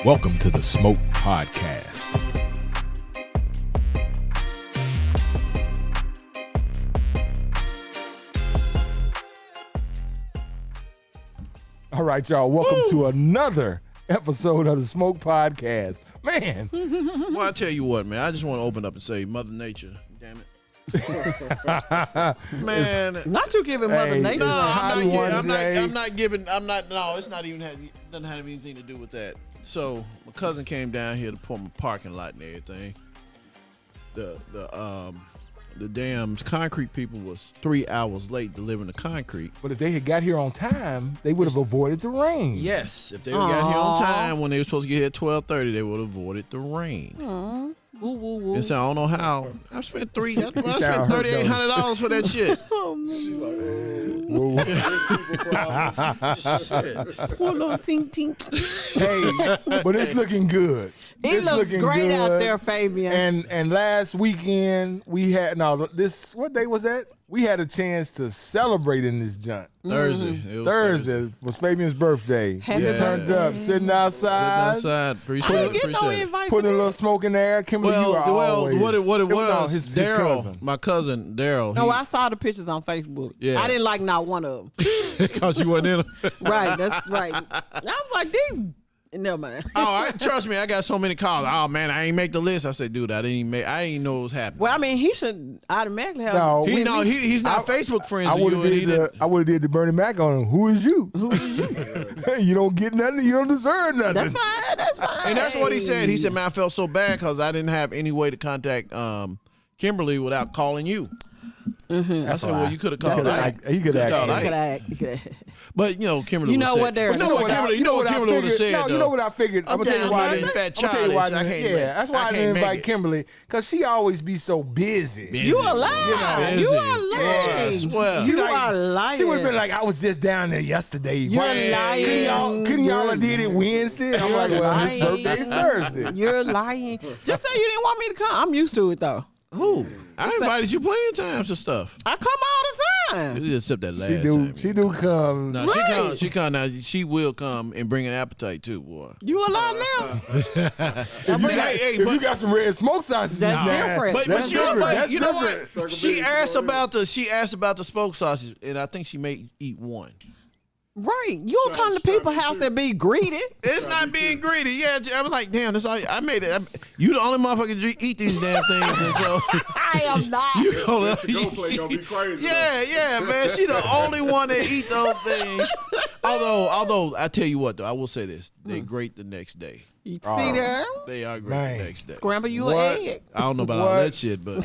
Welcome to the Smoke Podcast. All right, y'all. Welcome to another episode of the Smoke Podcast. Man. Well, I tell you what, man. I just want to open up and say, Mother Nature, damn it. Man, not you giving Mother Nature. No, I'm not giving. No, it's not even. Doesn't have anything to do with that. So my cousin came down here to pour my parking lot and everything. The damn concrete people was 3 hours late delivering the concrete. But if they had got here on time, they would have avoided the rain. Yes, if they would got here on time when they were supposed to get here at 12:30, they would have avoided the rain. Woo, woo, woo. And so I don't know how. I spent $3,800 for that shit. Oh, man. She's like, Poor little tink tink. Hey, but it's looking good. It looks great out there, Fabian. And last weekend we had what day was that? We had a chance to celebrate in this joint. Thursday. Thursday was Fabian's birthday. Turned up, sitting outside. Appreciate it. Putting a little smoke in the air. Kimberly, you are always. What it was, his Daryl, cousin. my cousin Daryl. No, I saw the pictures on Facebook. Yeah. I didn't like not one of them. Because you wasn't in them. Right, that's right. I was like, these. Never mind. Trust me, I got so many calls. Oh man, I ain't make the list. I said, dude, I didn't know it was happening. Well, I mean, he should automatically have. No, he's not Facebook friends. I would have did the Bernie Mac on him. Who is you? Who is you? You don't get nothing. You don't deserve nothing. That's fine. And that's what he said. He said, man, I felt so bad because I didn't have any way to contact Kimberly without calling you. Mm-hmm. I said, well, you could have called Ike. He could have. But Kimberly. You know what? You know what Kimberly would have said. No, you know what I figured. I'm gonna tell you why. That's why I didn't invite Kimberly, because she always be so busy. You are lying. You are lying. Yes, well, you are lying. She would have been like, I was just down there yesterday. You're lying. Couldn't y'all have did it Wednesday? I'm like, well, his birthday is Thursday. You're lying. Just say you didn't want me to come. I'm used to it though. Who? I invited you plenty of times to stuff. I come all the time. Except that last time. She do come. No, right. She come now. She will come and bring an appetite too, boy. You a lie now? If you got some red smoke sausages, that's different. But that's you know different. what? She asked about the smoked sausage, and I think she may eat one. Right, you don't come to people's house and be greedy. It's not being greedy. Yeah, I was like, damn, this I made it. You the only motherfucker eat these damn things, and so I am not. You gonna be crazy. Yeah, man. She the only one that eat those things. Although I tell you what, though, I will say this: they great the next day. You see there? They are great the next day. Scramble you an egg. I don't know about all that shit, but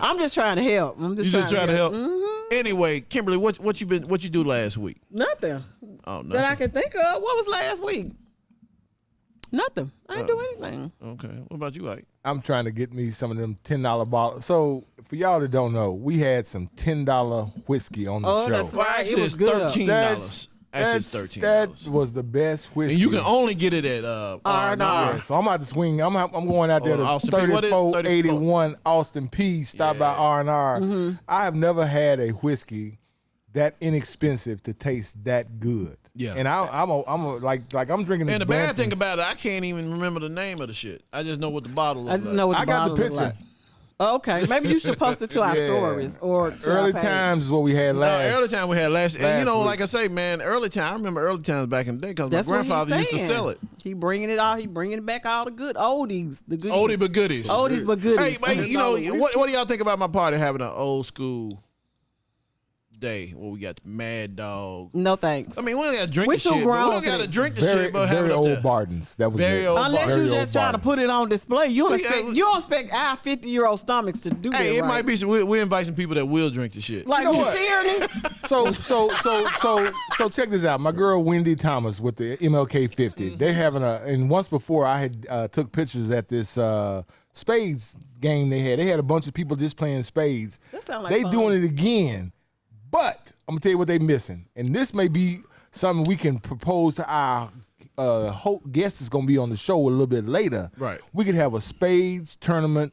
I'm just trying to help. You just trying to help. Mm-hmm. Anyway, Kimberly, what you do last week? Nothing. Oh, nothing. That I can think of. What was last week? Nothing. I didn't do anything. Okay. What about you, Ike? I'm trying to get me some of them $10 bottles. So for y'all that don't know, we had some $10 whiskey on the show. That's right. It was good. $13. Actually, $13. That was the best whiskey. And you can only get it at R&R. Yeah, so I'm about to swing. I'm going out there to 3481 Austin P. Stop by R&R. Mm-hmm. I have never had a whiskey that inexpensive to taste that good. Yeah. And I'm drinking this. And the bad thing about it, I can't even remember the name of the shit. I just know what the bottle looks like. I just know what the bottle got the picture. Like. Okay, maybe you should post it to our stories or to early our times is what we had last. Early time we had last. And week. like I say, man, early time. I remember early times back in the day because my grandfather used to sell it. He bringing it out. He bringing back all the good oldies, the goodies. Oldie but goodies. Oldies but goodies. Hey, what do y'all think about my party having an old school day where we got the Mad Dog? No thanks. I mean, we don't got to drink the shit. We don't got to drink the shit, but very have it up old there. Bardens. That was Very old. Unless you just trying to put it on display, you don't expect our 50-year-old stomachs to do that. Hey, it might be. We're inviting people that will drink the shit. Like tyranny. So check this out. My girl Wendy Thomas with the MLK 50. They're having and once before I had took pictures at this spades game they had. They had a bunch of people just playing spades. That sound like they fun. doing it again. But I'm gonna tell you what they missing, and this may be something we can propose to our guest is gonna be on the show a little bit later. Right. We could have a spades tournament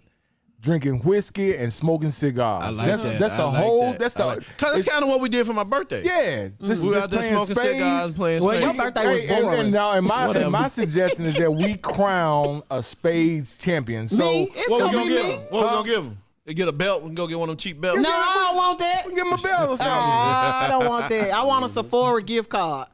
drinking whiskey and smoking cigars. I like that. That's the I like whole. that. That's the. Because that's kind of what we did for my birthday. Yeah, We were out there smoking cigars, playing Well, spades. your birthday was boring. And my suggestion is that we crown a spades champion. So Me? It's What we gonna gonna be give me. him? What we gonna give him? They get a belt. We can go get one of them cheap belts. No, I don't want that. give him a bell or something. I don't want that. I want a Sephora gift card.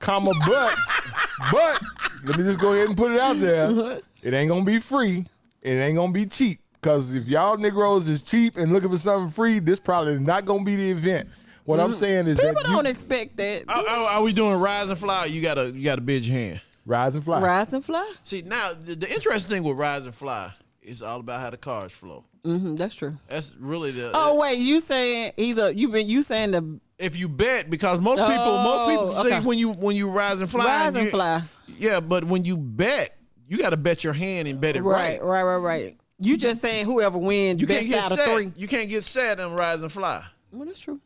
But let me just go ahead and put it out there. It ain't gonna be free. It ain't gonna be cheap. Because if y'all Negroes is cheap and looking for something free, this probably not gonna be the event. What I'm saying is People that don't expect that. Are we doing rise and fly? Or you gotta bid your hand. rise and fly. Rise and fly. See, now the interesting thing with rise and fly is all about how the cards flow. That's true. That's really the. Oh wait, you saying you saying the If you bet, because most people say okay. when you rise and fly, rise and fly. Yeah, but when you bet, you got to bet your hand and bet it right. Right. You just saying whoever wins You can't best get out of set. 3. You can't get set and rise and fly. Well, that's true.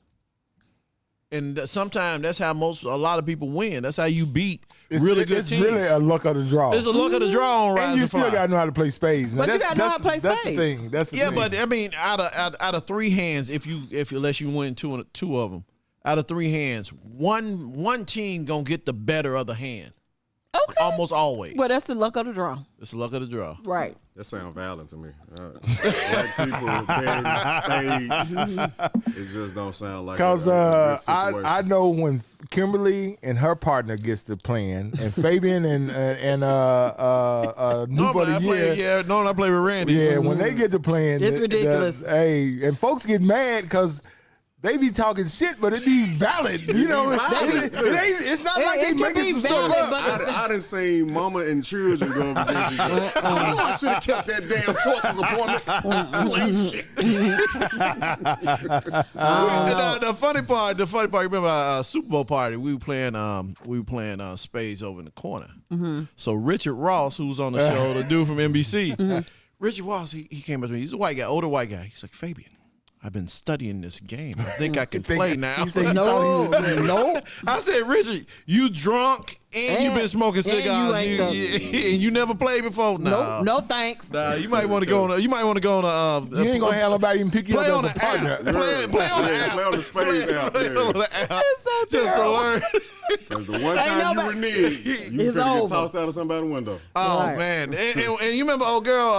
And sometimes that's how a lot of people win. That's how you beat It's really good it's teams. really a luck of the draw. There's a luck of the draw on rise and and, you fly. still gotta know how to play spades. Now, But you gotta know how to play That's the spades. thing. That's the Yeah, thing. but I mean, out of 3 hands, if unless you win two of them, out of 3 hands, one team gonna get the better of the hand. Okay. Almost always. Well, that's the luck of the draw. It's the luck of the draw. Right. That sounds violent to me. Black people betting spades. It just don't sound like Because a good situation. I know when Kimberly and her partner gets to playing, and Fabian and new buddy Normally I play with Randy. yeah, when they get to playing, It's ridiculous. Hey, and folks get mad because they be talking shit, but it be valid. You know, it's not like they it can making be some stuff valid, up. but I done seen mama and children go up against each other. I know I should have kept that damn choices appointment. You ain't shit. And, the funny part, you remember our Super Bowl party? We were playing spades over in the corner. So Richard Ross, who's on the show, the dude from NBC, Richard Ross, he came up to me. He's a white guy, older white guy. He's like, Fabian, I've been studying this game. I think I can play now. He said he thought he was no. I said, Richard, you drunk and you been smoking cigars and you never played before. Nah. No thanks. Nah, you might want to go on. You You ain't gonna have nobody even pick you play up on as a the partner. app. Play on the app. Play on the spades app. Play on the app. It's so Just to terrible. learn. Because the one time nobody- you renege, you It's could get over. tossed out of somebody's window. Oh Right. man, and you remember old girl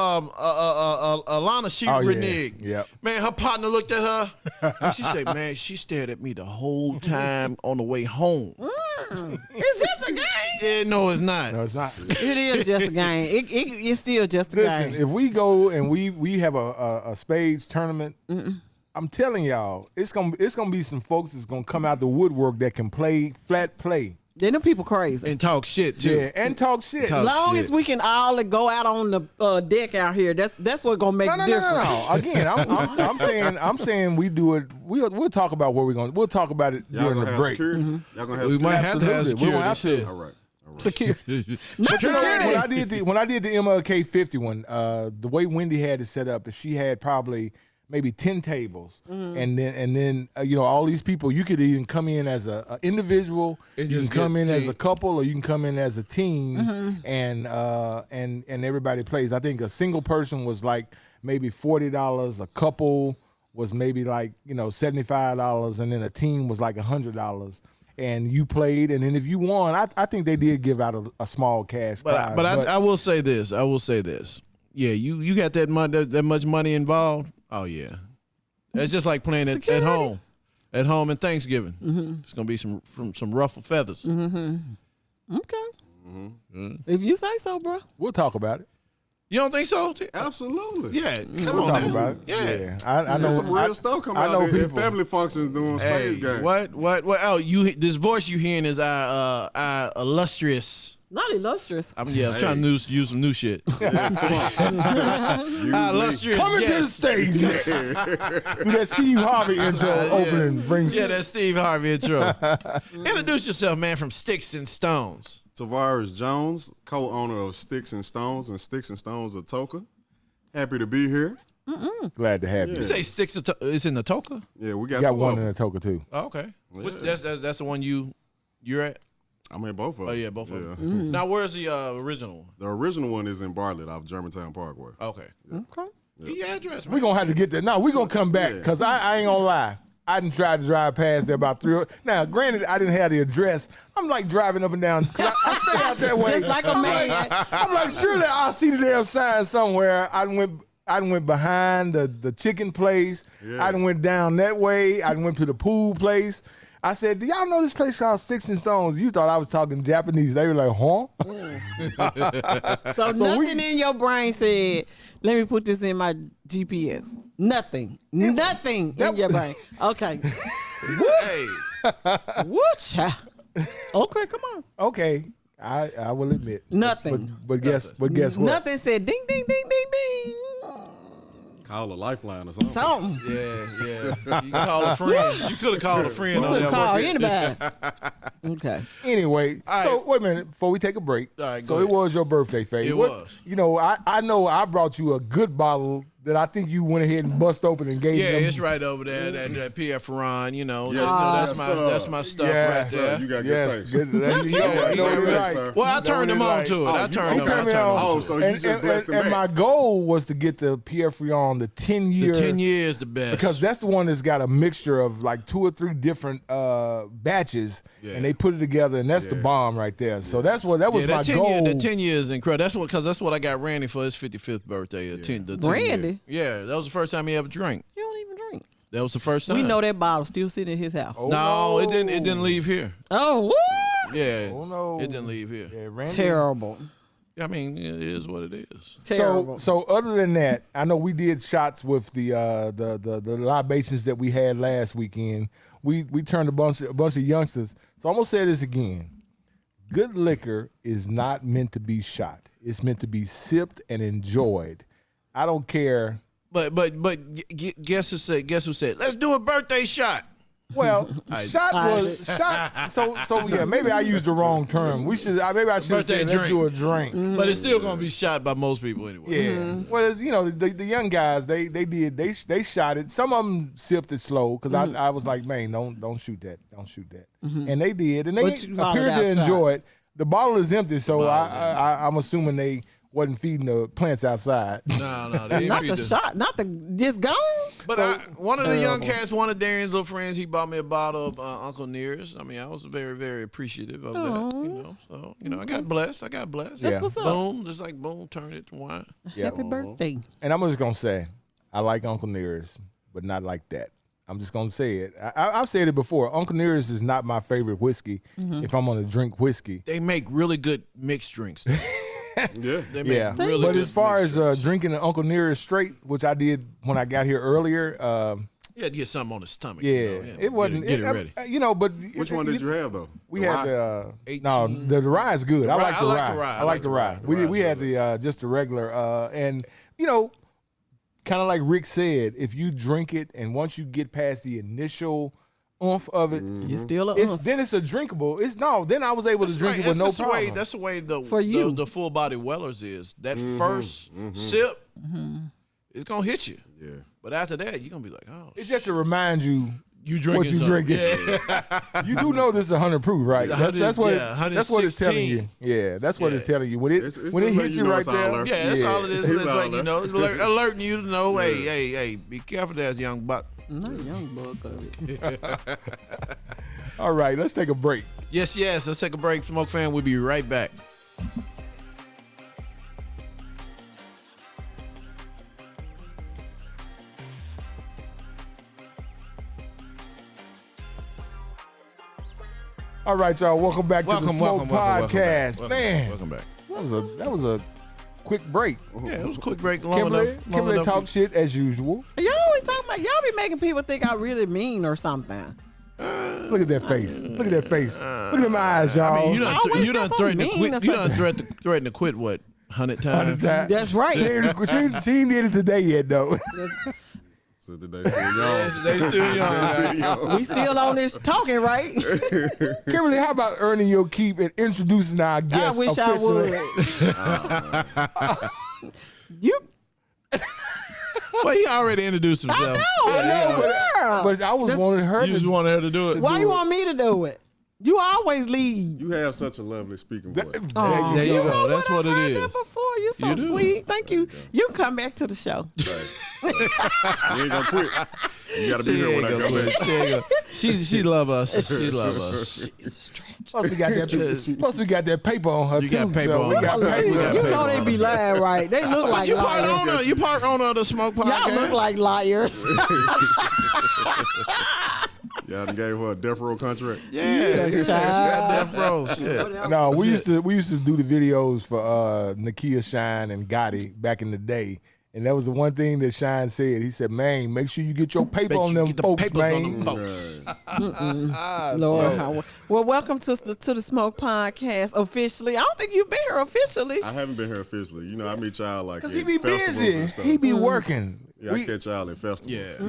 Alana? She Oh, yeah. reneged. Yep. Man, her partner looked at her. And she said, "Man, she stared at me the whole time on the way home." It's just a game. Yeah, no, it's not. No, it's not. It is just a game. It's still just a Listen, game. if we go and we have a spades tournament, I'm telling y'all, it's gonna be some folks that's gonna come out the woodwork that can play flat play. Then them people crazy. And talk shit too. Yeah, and talk shit. Talk- Long shit. as we can all go out on the deck out here, that's what gonna make No. the difference. Again, I'm saying we do it. We'll talk about where we're going. We'll talk about it Y'all during gonna the have break. security? Y'all gonna have We might have to have Absolutely. We security. gonna have to. All right. Security. But you know, Security. when I did the MLK 50 one, the way Wendy had it set up is she had probably maybe 10 tables, and then all these people, you could even come in as a individual, And you can just come get in as team. a couple, or you can come in as a team, and everybody plays. I think a single person was like maybe $40, a couple was maybe like $75, and then a team was like $100. And you played, and then if you won, I think they did give out a small cash prize. But I will say this. Yeah, you got that money, that much money involved. Oh yeah, it's just like playing at Security. home. At home in Thanksgiving, it's gonna be some ruffled feathers. Okay. If you say so, bro. we'll talk about it. You don't think so? Absolutely. Yeah, come We'll on talk now. about it. Yeah. I know There's some real stuff coming I know out there at people. family functions doing Hey, spades games. what? Oh, this voice you hearing is our illustrious. Not illustrious. I'm trying to use some new shit. Use me. Illustrious Coming to the guest. stage next. Do that Steve Harvey intro opening. Brings Yeah, that Steve Harvey intro. Introduce yourself, man, from Sticks and Stones. Tavaris Jones, co-owner of Sticks and Stones and Sticks and Stones of Toka. Happy to be here. Glad to have You you. say Sticks is in the Toka? Yeah, we You got, got two one of in them. the Toka too. Oh, okay. Yeah. That's the one you're at? I mean, both of them. Oh, yeah, both of Yeah. them. Now, where's the original one? The original one is in Bartlett off Germantown Parkway. Okay. Okay. Get your address, man. We're going to have to get there. No, we're going to come back because I ain't going to lie. I didn't try to drive past there about 3 hours. Now, granted, I didn't have the address. I'm like driving up and down. I stay out that way. Just like a man. I'm like, surely I'll see the damn sign somewhere. I went behind the chicken place. Yeah. I went down that way. I went to the pool place. I said, do y'all know this place called Sticks and Stones? You thought I was talking Japanese. They were like, huh? So nothing in your brain said, let me put this in my GPS. Nothing in your brain. Okay. Hey. Woo-cha. Okay, come on. Okay, I will admit. Nothing. But guess what? Nothing said ding, ding, ding, ding, ding. Call a lifeline or something. Something. Yeah. You can call a friend. You could have called a friend on You that call one. anybody. Okay. Anyway, All so right. wait a minute before we take a break. All right, So go it ahead. was your birthday, Faye. It was. You know, I know I brought you a good bottle that I think you went ahead and bust open and gave Yeah, them. it's right over there. That Pierre Ferrand, Yes, that's my stuff Yes, right there. You got good Yes, taste. good. You know you what got it's good like. taste, sir. Well, I You know turned what him it's on like. to it. I turned He him turned me on. on. Oh, so you just blessed him and back. my goal was to get the Pierre Frion, the 10-year. The 10 years the best. Because that's the one that's got a mixture of like 2 or 3 different batches, and they put it together, and that's the bomb right there. So that was my goal. The 10 years is incredible. That's what I got Randy for his 55th birthday. The 10 Randy? year. Yeah, that was the first time he ever drank. You don't even drink. That was the first time. We know that bottle still sitting in his house. Oh, No, it didn't. It didn't leave here. Oh, what? Yeah. Oh, no. It didn't leave here. Yeah, Randy. Terrible. I mean, it is what it is. Terrible. So other than that, I know we did shots with the libations that we had last weekend. We turned a bunch of youngsters. So I'm gonna say this again: good liquor is not meant to be shot. It's meant to be sipped and enjoyed. I don't care. But guess who said? Let's do a birthday shot. Well, shot. So yeah, maybe I used the wrong term. Maybe I should have Birthday said let's drink. do a drink. But it's still gonna be shot by most people anyway. Yeah. Well, you know, the young guys, they shot it. Some of them sipped it slow because I was like, man, don't shoot that, and they did, and they But you called appeared it to out enjoy shots. it. The bottle is empty, so I'm assuming they wasn't feeding the plants outside. No, they Not feed the shot. Not the this gone. But one of the young terrible. cats, one of Darian's little friends, he bought me a bottle of Uncle Nearest. I mean, I was very, very appreciative of that. You know, so I got blessed. That's Yeah. what's up. Boom, just like boom, turned it to wine. Happy birthday. And I'm just gonna say, I like Uncle Nearest, but not like that. I'm just gonna say it. I've said it before. Uncle Nearest is not my favorite whiskey. If I'm gonna drink whiskey, They make really good mixed drinks. Yeah. They make yeah. really But good as far mixed as drinks. drinking an Uncle Nearest straight, which I did when I got here earlier, You had to get something on the stomach. yeah, you know, it wasn't. Get it ready. You know, but Which one did you have though? We The had rye? the 18. the rye is good. I rye- like the I like rye. the rye. I like the rye. The We rye's had really the just the regular and you know, kind of like Rick said, if you drink it and once you get past the initial oomph of it, You still a then it's a drinkable. Then I was able to drink it with no that's problem. That's the way For you. the full body Wellers is. That first sip, it's gonna hit you. Yeah. But after that, you're gonna be like, oh, It's just to remind you you drinking what you something. drinking. Yeah. You do know this is 100 proof, right? That's what that's what it's telling you. 116. Yeah, that's what it's telling you. When it It's when it just hits letting you you know right it's all there. there. Yeah, that's all it is. It's It's all like, there. alerting you to know, hey, be careful there, young buck. Not young buck of it. All right, let's take a break. Yes, let's take a break. Smoke Fan, we'll be right back. All right, y'all. Welcome back to the Smoke Podcast. welcome, Man, welcome back. that was a quick break. Yeah, it was a quick break. Long enough. Kimberly talk shit as usual. Y'all always talking about y'all be making people think I really mean or something. Look at that face. Look at that face. Look at them eyes, y'all. I mean, you Always done got threatened to something mean quit. or You done threatened to quit what 100 times. That's right. She ain't did it today yet, though. So today still young. They still young. Still young. We still on this talking, right? Kimberly, how about earning your keep and introducing our I guest wish officially? I would. You Well, he already introduced himself. I know, But I was This- wanting her You just to. wanted her to do it. Why you want me to do it? You always lead. You have such a lovely speaking voice. There you go. That's what it is. That before. You're so sweet. Thank you. You can come back to the show. Right. You ain't gonna quit. You gotta be here when I come back. She love us. She love us. Plus we got that paper on her You too. got paper so on we her. got paper. You know they be lying, right? They look like liars. You part owner of the Smoke Podcast. Y'all look like liars. Y'all done gave her a death row contract. Yeah, got death row. Shit. No, we used to do the videos for Nakia, Shine, and Gotti back in the day. And that was the one thing that Shine said. He said, "Man, make sure you get your paper on them folks, man." Lord, well, welcome to the Smoke Podcast officially. I don't think you've been here officially. I haven't been here officially. You know, I meet y'all like Cause he be busy. He be working. Yeah, I catch y'all at festivals.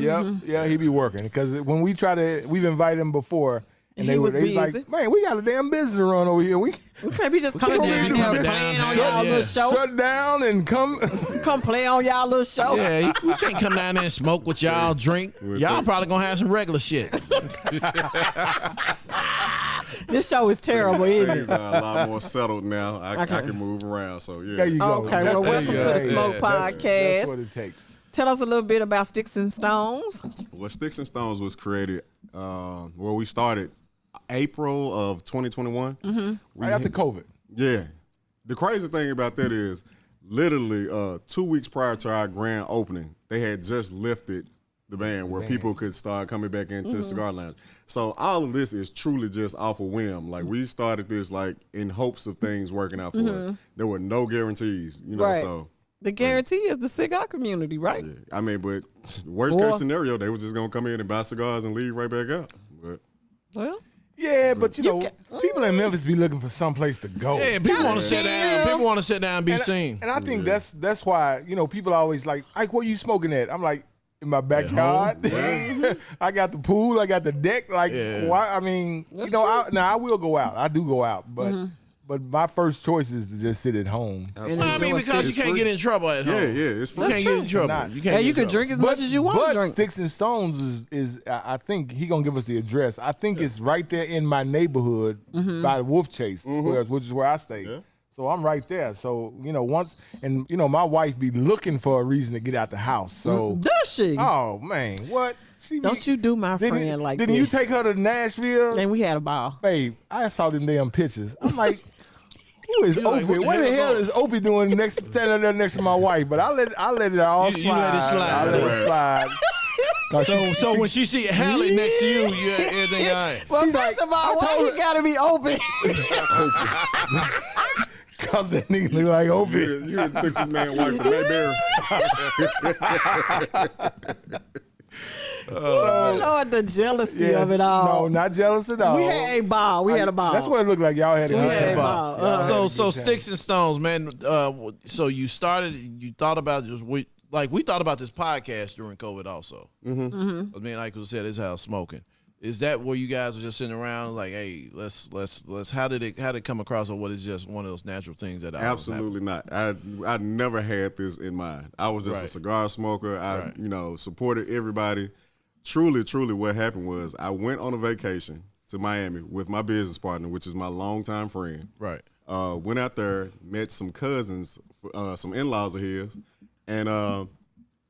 Yeah, he be working. Because when we've invited him before, and He was like, "Man, we got a damn business to run over here. We can't be just coming down here playing on y'all little show. Shut down and come Play on y'all little show. Yeah, we can't come down there and smoke with y'all, drink. Y'all probably gonna have some regular shit. This show is terrible, isn't Things it? are a lot more settled now. I can move around. So yeah. There you go. Okay, well, welcome to the Smoke Podcast. That's what it takes. Tell us a little bit about Sticks and Stones. Well, Sticks and Stones was created. We started April of 2021. Right after COVID. Yeah. The crazy thing about that is, literally 2 weeks prior to our grand opening, they had just lifted the ban where people could start coming back into the cigar lounge. So all of this is truly just off a whim. Like, we started this like in hopes of things working out for us. There were no guarantees, you know. Right. So The guarantee is the cigar community, right? yeah. I mean, but worst case scenario, they were just gonna come in and buy cigars and leave right back out. But Well, Yeah, but you know, people in Memphis be looking for some place to go. Yeah, people want to sit down. People want to sit down and be seen. And I think that's why, you know, people always like, Ike, where you smoking at? I'm like, in my backyard. I got the pool. I got the deck. Like, why? I mean, That's you know, I will go out. I do go out, but my first choice is to just sit at home. I mean, because you can't get in trouble at home. yeah, it's You free. can't get in trouble. You can't. you can drink as much as you want to But drink. Sticks and Stones is I think he gonna give us the address. I think it's right there in my neighborhood by Wolf Chase, which is where I stay. Yeah. So I'm right there. So, you know, my wife be looking for a reason to get out the house. So Does she? oh man, what? Don't you do my friend like that. Didn't you take her to Nashville? And we had a ball. Babe, I saw them damn pictures. I'm like, who is like, Opie? What the hell is Opie doing standing there next to my wife? But I let it all slide. You let it slide. I let it slide. So when she see Hallie next to you, everything all right. Well, She's first like, of all, why you gotta be open? Cause that nigga look like Opie. You done took this man's wife to Mayberry. Lord, the jealousy of it all. No, not jealous at all. We had a ball. We had a ball. That's what it looked like. Y'all had We had a ball. ball. So Sticks and Stones, man. So you started. You thought about we thought about this podcast during COVID also. I mean, like I said, this house smoking. Is that where you guys are just sitting around like, hey, let's how did it come across, or what is just one of those natural things that Absolutely not. I never had this in mind. I was just a cigar smoker. I supported everybody. Truly, what happened was I went on a vacation to Miami with my business partner, which is my longtime friend. Right. Went out there, met some cousins, some in-laws of his, and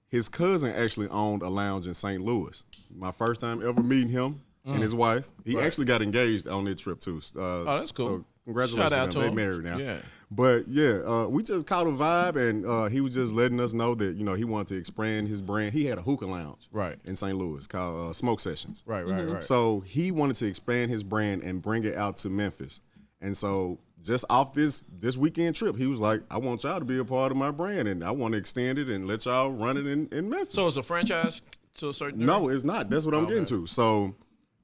his cousin actually owned a lounge in St. Louis. My first time ever meeting him and his wife. He actually got engaged on that trip too. That's cool. So congratulations. Shout out to They him. married now. Yeah. But we just caught a vibe, and he was just letting us know that he wanted to expand his brand. He had a hookah lounge in St. Louis called Smoke Sessions. Right. So he wanted to expand his brand and bring it out to Memphis. And so just off this weekend trip, he was like, I want y'all to be a part of my brand, and I want to extend it and let y'all run it in Memphis. So it's a franchise to a certain degree? No, it's not. That's what I'm getting to. So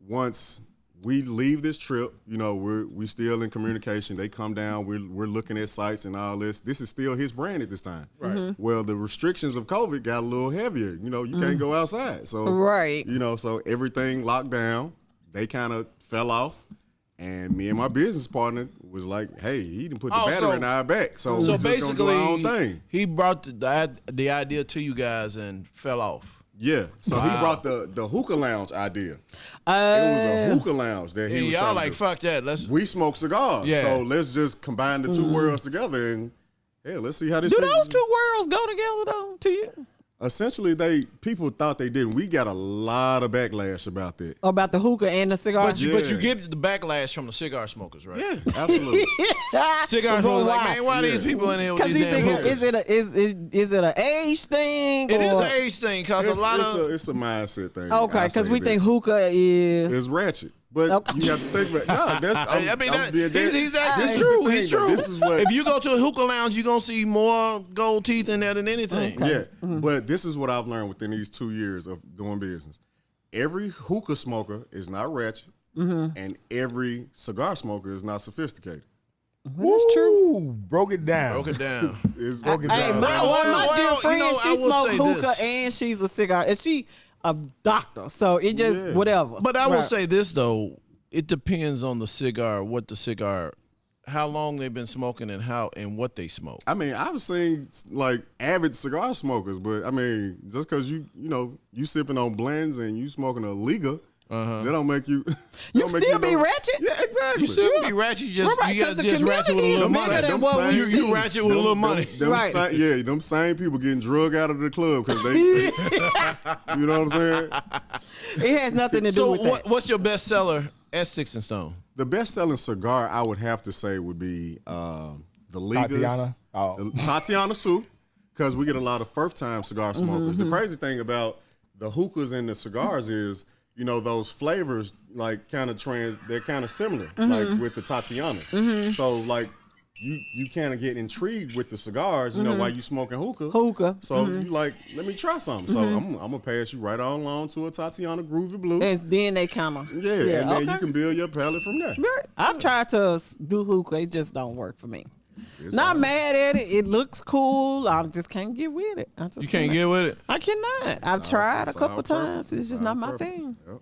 once we leave this trip, we still in communication. They come down. We're looking at sites and all this. This is still his brand at this time. Right. Well, the restrictions of COVID got a little heavier. You can't go outside. So so everything locked down. They kind of fell off. And me and my business partner was like, hey, he didn't put the battery in our back. So we're just gonna do our own thing. He brought the idea to you guys and fell off. Yeah, so he brought the hookah lounge idea. It was a hookah lounge that he was y'all trying like, to do. fuck that. We smoke cigars, Yeah. so let's just combine the two worlds together and let's see how this. Do those two worlds go together though? To you? Essentially, people thought they didn't. We got a lot of backlash about that. About the hookah and the cigar? But you get the backlash from the cigar smokers, right? Yeah, absolutely. But Cigar smokers like, why? man, why these people in here with Because these you damn think hookahs? is it an age thing? It is or- an age thing, because a lot of... It's a mindset thing. Okay, because we think hookah is. it's ratchet. But Okay. you have to think about that's. I mean, he's he's actually this is true. the He's thing, true. This is what. If you go to a hookah lounge, you're going to see more gold teeth in there than anything. Yeah, but this is what I've learned within these 2 years of doing business. Every hookah smoker is not ratchet, and every cigar smoker is not sophisticated. That's true. Broke it down. Broke it down. It's Broke it Hey, down. my dear friend, you know, I she will smoked say hookah this. and she's a cigar. And she a doctor, so it just whatever. But I will Right. say this, though. It depends on the cigar, how long they've been smoking and what they smoke. I mean, I've seen like avid cigar smokers, but I mean, just because you sipping on blends and you smoking a Liga, that don't make you. You don't make still be ratchet? Yeah, exactly. You should be ratchet. You just Right, you 'cause got the just ratchet with a community little is money. bigger than what we see. You ratchet with a little money. Them Right. them same people getting drug out of the club because they you know what I'm saying? It has nothing to do So with that. what's your best seller at Sticks and Stone? The best selling cigar I would have to say would be the Ligas. Tatiana? Oh. Tatiana too, because we get a lot of first time cigar smokers. The crazy thing about the hookahs and the cigars is, those flavors like they're kind of similar, like with the Tatianas. So like you kind of get intrigued with the cigars, while you smoking hookah. Hookah. So you like, let me try something. So I'm gonna pass you right on along to a Tatiana Groovy Blue. And then they kind of and then okay. you can build your palate from there. I've tried to do hookah, it just don't work for me. It's Not all right. mad at it. It looks cool. I just can't get with it. I just You can't get with it. I cannot. I've tried a It's couple all times. purpose. It's just all not my purpose. thing. Yep.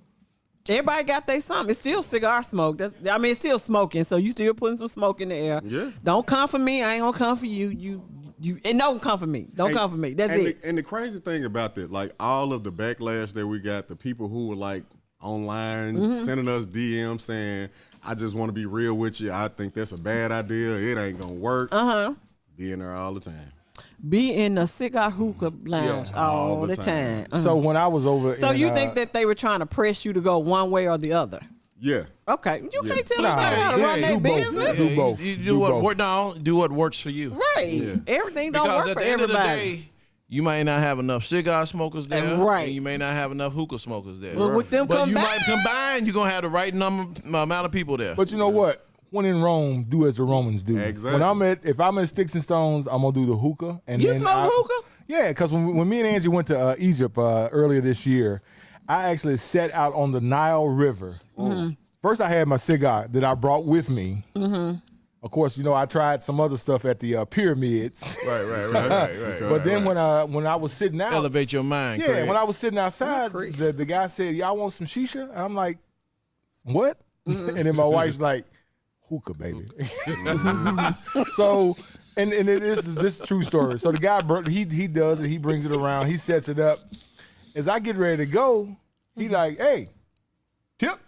Everybody got their something. It's still cigar smoke. It's still smoking. So you still putting some smoke in the air. Yeah. Don't come for me. I ain't gonna come for you. You and don't come for me. Don't come for me. That's and it. And the crazy thing about that, like all of the backlash that we got, the people who were like online sending us DMs saying, I just want to be real with you. I think that's a bad idea. It ain't gonna work. Be in there all the time. Be in the cigar hookah lounge all all the the time. time. So when I was over, So you think that they were trying to press you to go one way or the other? Yeah. Okay, you can't tell Nah, anybody how to run do their both. business. Do both. You Do do what both. do what works for you. Right. Yeah. Everything don't Because work at for the end of the everybody. day, you might not have enough cigar smokers there, Right. and you may not have enough hookah smokers there. Well, with them but you combined- might combine. You're gonna have the right amount of people there. But you know what? When in Rome, do as the Romans do. Exactly. If I'm at Sticks and Stones, I'm gonna do the hookah. And You then smoke hookah? Yeah, because when me and Angie went to Egypt earlier this year, I actually sat out on the Nile River. First, I had my cigar that I brought with me. Of course, I tried some other stuff at the pyramids. right. But then when I was sitting out, Elevate your mind. yeah, Craig. when I was sitting outside, the guy said, "Y'all want some shisha?" And I'm like, "What?" And then my wife's like, "Hookah, baby." So, and this is true story. So the guy he does it. He brings it around. He sets it up. As I get ready to go, he like, "Hey, tip."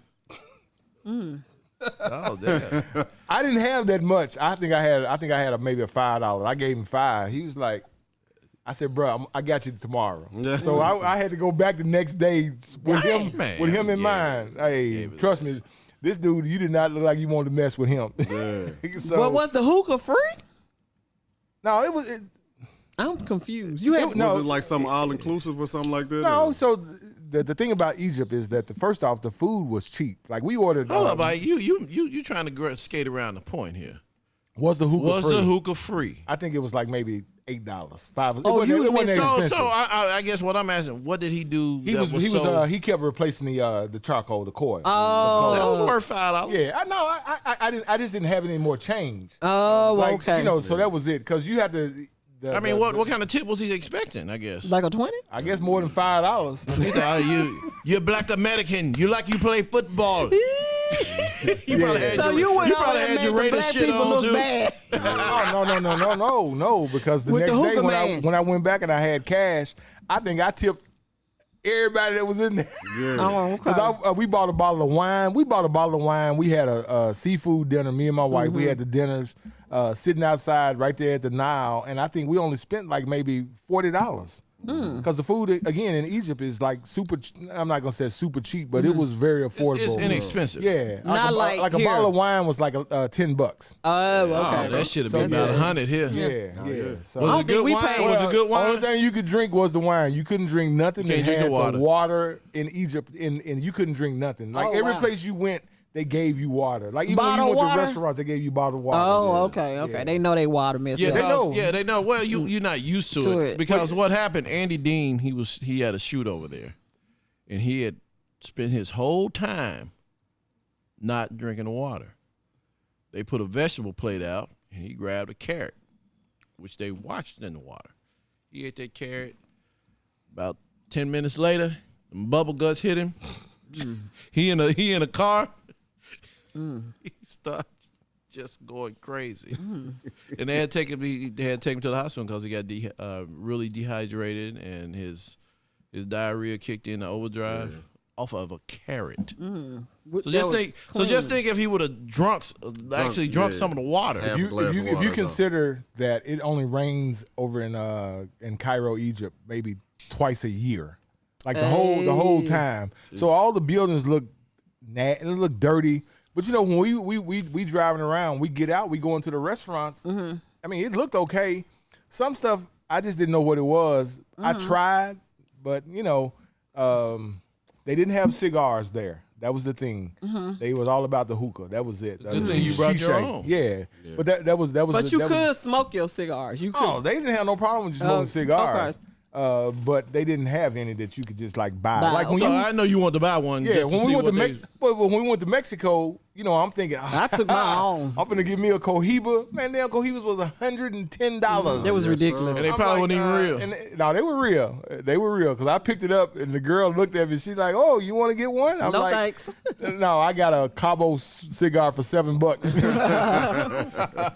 Oh, damn. I didn't have that much. I think I had maybe a $5. I gave him $5. He was like, I said, bro, I got you tomorrow. So I had to go back the next day with him in mind. Hey, trust me, this dude, you did not look like you wanted to mess with him. So, But was the hookah free? no, it was. I'm confused. You had No. Was it like something all inclusive or something like that? No, or- so the thing about Egypt is that first off, the food was cheap. Like we ordered. Hold up, Ike. You trying to skate around the point here? Was the hookah Was free? the hookah free? I think it was like maybe $8, $5. Oh, it wasn't expensive. So I guess what I'm asking, what did he do? He kept replacing the charcoal, the coil. Oh. That was worth $5. Yeah, I know. I just didn't have any more change. Oh, Like, okay. So that was it. Because you had to. I mean, what kind of tip was he expecting? I guess. Like a 20? I guess more than $5. You're black American. You play football. So you went over there and made the black people look bad. No. Because the With next the day hookah man. when I went back and I had cash, I think I tipped everybody that was in there. Yeah. Oh, okay. Because we bought a bottle of wine. We had a seafood dinner. Me and my wife, we had the dinners sitting outside right there at the Nile, and I think we only spent like maybe $40. Because the food again in Egypt is like super. I'm not gonna say super cheap, but it was very affordable. It's inexpensive. Yeah, Not like a here. bottle of wine was like $10. Oh, okay. Oh, that should have been about 100 here. Yeah. So Was it good we wine? paid- Was it good the only wine? thing you could drink was the wine. You couldn't drink nothing that Can't drink had the water. the water in Egypt, and you couldn't drink nothing. Like Oh, every wow. place you went, they gave you water. Like even Bottled when you went water? to restaurants, they gave you bottled water. Oh, okay. Yeah. They know they water messed Yeah, up. they know. know. Yeah, they know. Well, you're not used to To it it. because what happened? Andy Dean, he had a shoot over there, and he had spent his whole time not drinking the water. They put a vegetable plate out, and he grabbed a carrot, which they washed in the water. He ate that carrot. About 10 minutes later, them bubble guts hit him. He in a car. He started just going crazy, and they had to take him to the hospital because he got really dehydrated, and his diarrhea kicked in the overdrive off of a carrot. So just think if he would have drunk some of the water. Half a glass of If water you or consider that it only rains over in Cairo, Egypt, maybe twice a year, like the whole time. So all the buildings look dirty. But you know, when we driving around, we get out, we go into the restaurants. I mean, it looked okay. Some stuff I just didn't know what it was. I tried, but you know, they didn't have cigars there. That was the thing. They was all about the hookah. That was it. Good thing you brought your own. Yeah. But that was. But you could smoke your cigars. You could. Oh, they didn't have no problem with you smoking cigars. But they didn't have any that you could just like buy. Like when So I know you want to buy one. yeah, just to when we see went what to when we went to Mexico, you know, I'm thinking I took my own. I'm gonna give me a Cohiba. Man, damn Cohibas was $110. It was ridiculous. And they probably wasn't even real. No, they were real. They were real because I picked it up and the girl looked at me. She's like, "Oh, you want to get one?" I'm No like, thanks. "No, I got a Cabo cigar for $7."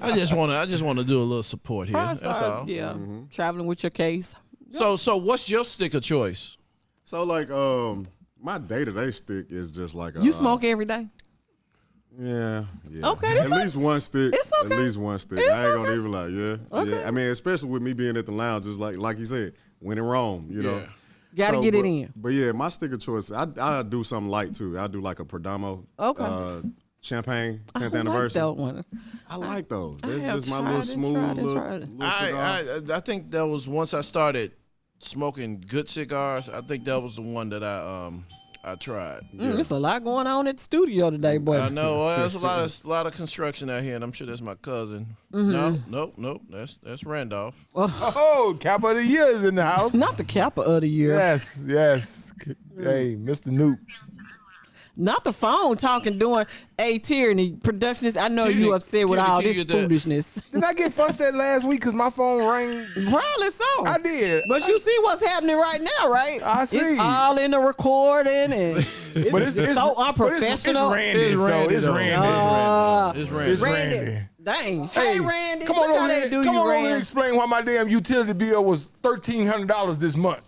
I just want to do a little support here. That's all. Yeah, traveling with your case. So what's your sticker choice? So like my day-to-day stick is just like You smoke every day. Yeah. Okay, At least one stick. It's okay. At least one stick. It's I ain't gonna okay. even lie. Yeah. Okay. Yeah. I mean, especially with me being at the lounge, it's like you said, when in Rome, you know. Gotta So, get but, it in. But yeah, my sticker choice, I do something light too. I do like a Perdomo. Okay. Champagne, 10th I like anniversary. that one. I like those. That's have just my tried little and smooth tried and little, tried it. little cigar. I think that was once I started smoking good cigars. I think that was the one that I tried. There's a lot going on at the studio today, boy. I know. Well, there's a lot of construction out here, and I'm sure that's my cousin. Nope. That's Randolph. Oh, Kappa of the Year is in the house. Not the Kappa of the year. Yes. Hey, Mr. Nuke. Not the phone talking, doing Tierney productions. I know Tierney, you upset with Tierney, all can you this get that? foolishness. Did I get fussed at last week because my phone rang? Probably so. I did. But you see what's happening right now, right? I see. It's all in the recording, and it's so unprofessional. It's Randy, so it's though. Randy. It's Randy. It's Randy. Randy. Dang. Hey, Randy. Come look on how over they here. do Come you, on over here and Randy. explain why my damn utility bill was $1,300 this month.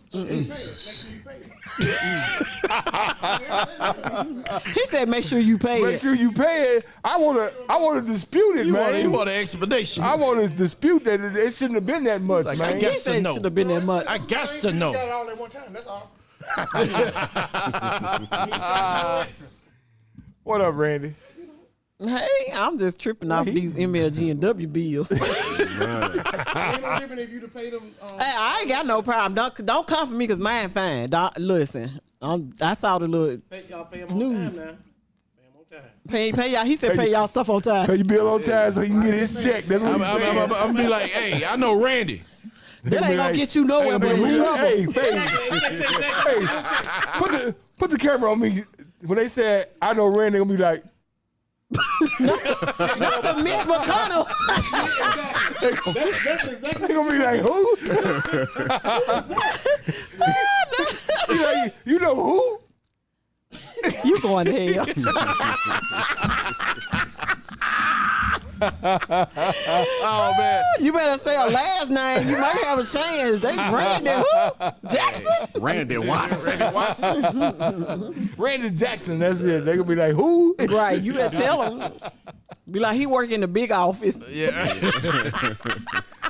He said, "Make sure you pay Make it." sure you pay it. I want to dispute it, man. You want an explanation? I want to dispute that it shouldn't have been that much, Like, man. I He guess said it know. should have been that much. I got to know. all at one time. That's all. What up, Randy? Hey, I'm just tripping off these MLG and W bills. Ain't no different if you to pay them. Hey, I ain't got no problem. Don't come for me because mine fine. Listen, I saw the little Y'all pay them on News. time now. Pay them on time. pay y'all. He said pay y'all stuff on time. Pay your bill on time so he can get his check. That's what I'm he's saying. gonna be like, hey, I know Randy. That ain't gonna get you nowhere but in trouble. Hey, put the camera on me. When they said, I know Randy, gonna be like, Not the Mitch McConnell. That's exactly. they gonna be like, who? He like, you know who? You going to hell. Oh man. You better say a last name. You might have a chance. They Randy who? Jackson? Randy Watson. Randy Jackson, that's it. They gonna be like, who? Right. You better tell them. Be like, he work in the big office. Yeah.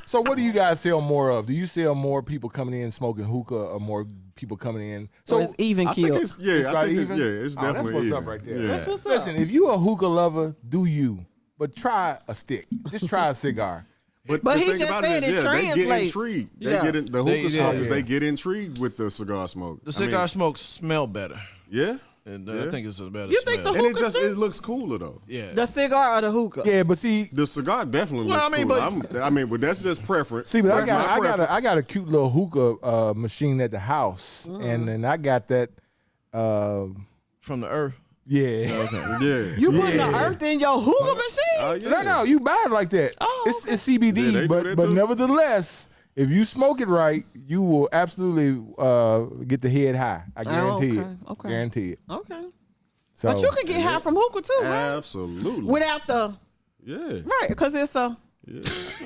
So what do you guys sell more of? Do you sell more people coming in smoking hookah or more people coming in? So So it's even I think killed. it's, yeah, I think it's, even? yeah, it's Oh, that's definitely what's even. up right there. Yeah. That's what's up. Listen, if you a hookah lover, do you. But try a stick. Just try a cigar. But the he thing just about said it they get translates. intrigued. Yeah. They get in, the hookah smokers. yeah. They get intrigued with the cigar smoke. The cigar smoke smell better. Yeah, And Yeah. I think it's a better You think smell. the and hookah it looks cooler though. Yeah. The cigar or the hookah? Yeah, but see, The cigar definitely Well, looks I mean, cooler. But that's just preference. but That's my preference. I got a cute little hookah machine at the house, and I got that. From the earth. Yeah. Yeah. You putting the earth in your hookah machine? Yeah. No, you buy it like that. Oh, it's Yeah, CBD, they do but that but too. nevertheless, if you smoke it right, you will absolutely get the head high. I guarantee it. okay. Guarantee it. Okay. So, But you can get high from hookah too, right? Absolutely. Without the Yeah. right, because it's a Yeah.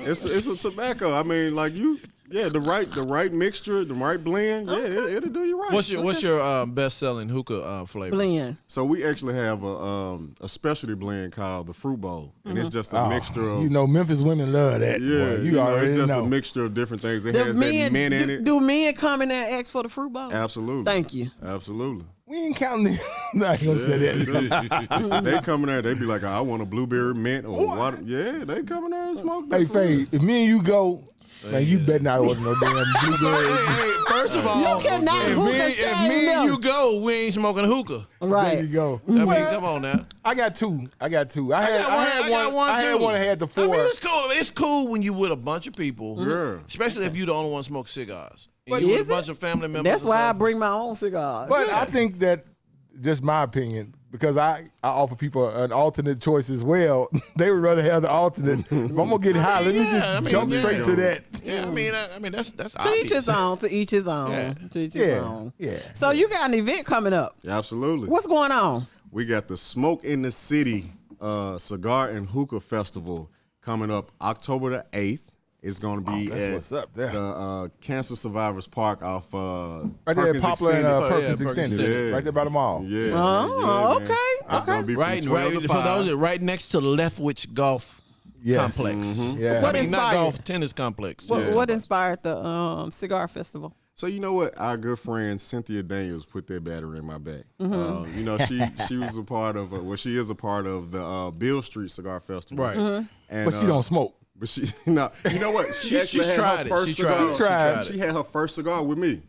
It's a tobacco. I mean, like the right mixture, the right blend. Yeah, it'll do you right. What's your best selling hookah flavor? blend. So we actually have a specialty blend called the Fruit Bowl, and it's just a mixture of Memphis women love that. yeah. Boy, you already it's just know. a mixture of different things. It The has men, that mint in it. do men come in there and ask for the fruit bowl? Absolutely. Thank you. Absolutely. We ain't counting it. No, I ain't gonna say that. They come in there, they be like, I want a blueberry mint or water. Yeah, they come in there and smoke that Hey, fruit. Faye, if me and you go, man, you better not order no damn blueberry. Hey, first of all, You cannot if hookah me shame and them. you go, we ain't smoking hookah. There Right. you go. I mean, Well, come on now. I got two. I had got one. I had too. one that had the I four. mean, it's cool. It's cool when you with a bunch of people, Yeah. especially if you the only one smoke cigars. And But you with is a bunch it? of family members. That's and why I stuff. bring my own cigars. But I think that, just my opinion, because I offer people an alternate choice as well. They would rather have the alternate. If I'm gonna get high, let me just jump straight to that. Yeah, I mean that's to each obvious. his own. To each his own. Yeah. To each his own. Yeah. So you got an event coming up. Absolutely. What's going on? We got the Smoke in the City Cigar and Hookah Festival coming up October the 8th. It's going to be that's at what's up there. the Cancer Survivors Park off Right there, Perkins Poplar and Extended. Perkins Perkins Extended. Extended. Right there by the mall. Yeah. Oh, man. okay, It's going to be from Right, 12 to for 5. those that right next to the Leftwich Golf Yes. Complex. Yeah. What I mean, not inspired? golf, tennis complex. What inspired the cigar festival? So you know what? Our good friend Cynthia Daniels put that battery in my back. Mm-hmm. You know, she was a part of, she is a part of the Bill Street Cigar Festival. Right. Mm-hmm. And, But she don't smoke. But she, no, you know what? She actually had tried her it. first She cigar. tried it. She tried She had her first cigar with me.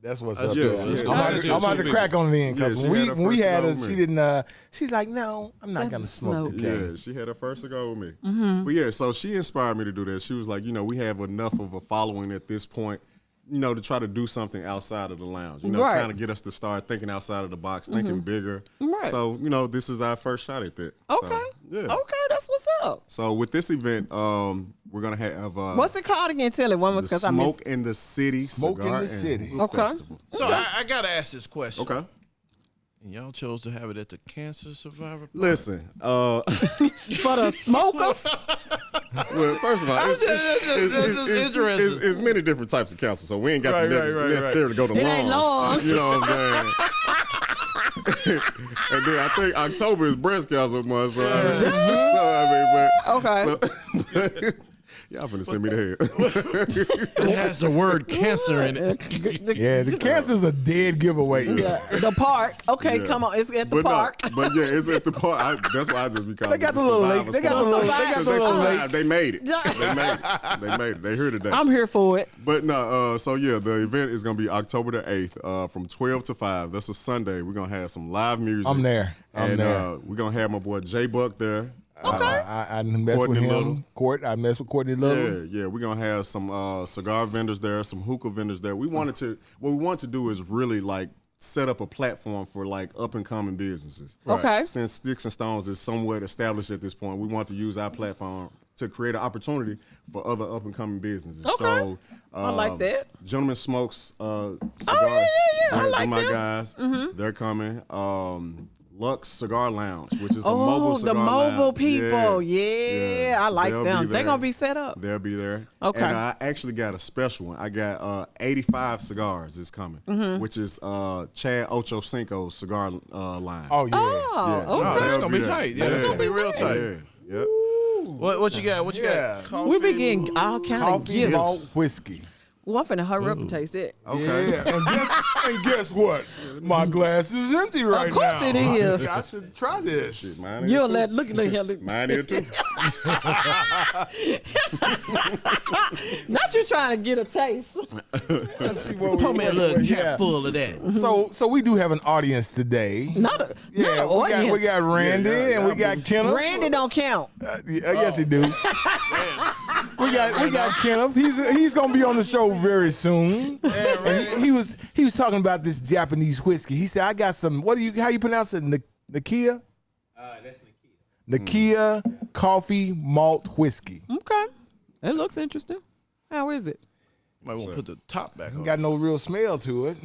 That's what's That's up. good. there. That's good. I'm about That's to- good. I'm about to crack on the end because Yeah, when she had her we first had her, cigar with she me. didn't. She's like, no, I'm not gonna smoke smoke. today. Yeah, she had her first cigar with me. Mm-hmm. But yeah, so she inspired me to do that. She was like, you know, we have enough of a following at this point, you know, to try to do something outside of the lounge. You know, Right. kind of get us to start thinking outside of the box, thinking bigger. Right. So, you know, this is our first shot at that. Okay. So, yeah. Okay, that's what's up. So with this event, we're gonna have What's it called again? Tell it one more the because I missed. Smoke in the City Smoke in Cigar the and City. Hookah Okay. Festival. So I gotta ask this question. Okay. And y'all chose to have it at the Cancer Survivor Park. Listen, For the smokers. well, first of all, That's just interesting. it's many different types of cancer, so we ain't got Right, to right, necessarily go to It ain't lungs. You know what I'm saying? And then I think October is breast cancer month, so I mean, Okay. y'all finna send me the head. It has the word cancer in it. Yeah, the cancer's a dead giveaway. The park. Okay, Yeah. come on. It's at the But park. no, but yeah, it's at the park. That's why I just be calling They got it the little lake. Survivors They got the Park. little. They got the 'Cause they little lake. survived. They made it. They made it. They made it. They here today. I'm here for it. But no, so yeah, the event is gonna be October the 8th, from 12 to 5. That's a Sunday. We're gonna have some live music. I'm there. I'm there. We're gonna have my boy J Buck there. I mess Courtney with him. Little. I mess with Courtney Little. Yeah. We're gonna have some cigar vendors there, some hookah vendors there. What we want to do is really like set up a platform for like up and coming businesses. Okay. Since Sticks and Stones is somewhat established at this point, we want to use our platform to create an opportunity for other up and coming businesses. Okay. So I like that. Gentleman Smokes cigars. yeah. I They're like my them. guys. They're coming. Lux Cigar Lounge, which is a mobile cigar the mobile lounge. people. Yeah, I like they'll them. be They're there. going to be set up. They'll be there. Okay. And I actually got a special one. I got 85 cigars is coming, which is Chad Ocho Cinco's cigar line. Oh yeah. Oh, Yeah. okay. Oh, that's they'll gonna be there. tight. Yeah, Yeah. that's gonna be real tight. Yeah. Yep. What you got? What you Yeah. got? Coffee? We be getting all kind of Coffee, gifts. malt, whiskey. Well, I'm finna hurry up and taste it. Okay. Yeah, and guess what? My glass is empty right now. Of course it is. I should try this. Mine is You'll too. look here. Look. Mine is too. Not you trying to get a taste. Let's see what Put me a little we cap have. full of that. So we do have an audience today. Not an we audience. got Randy Yeah, and we got Kenneth. Randy don't count. Yes, he do. We got Kenneth. He's gonna be on the show very soon. And he was talking about this Japanese whiskey. He said, "I got some. How you pronounce it? Nakia? That's Nikita. Nakia coffee malt whiskey. Okay. It looks interesting. How is it? Might want to put the top back on. Got no real smell to it.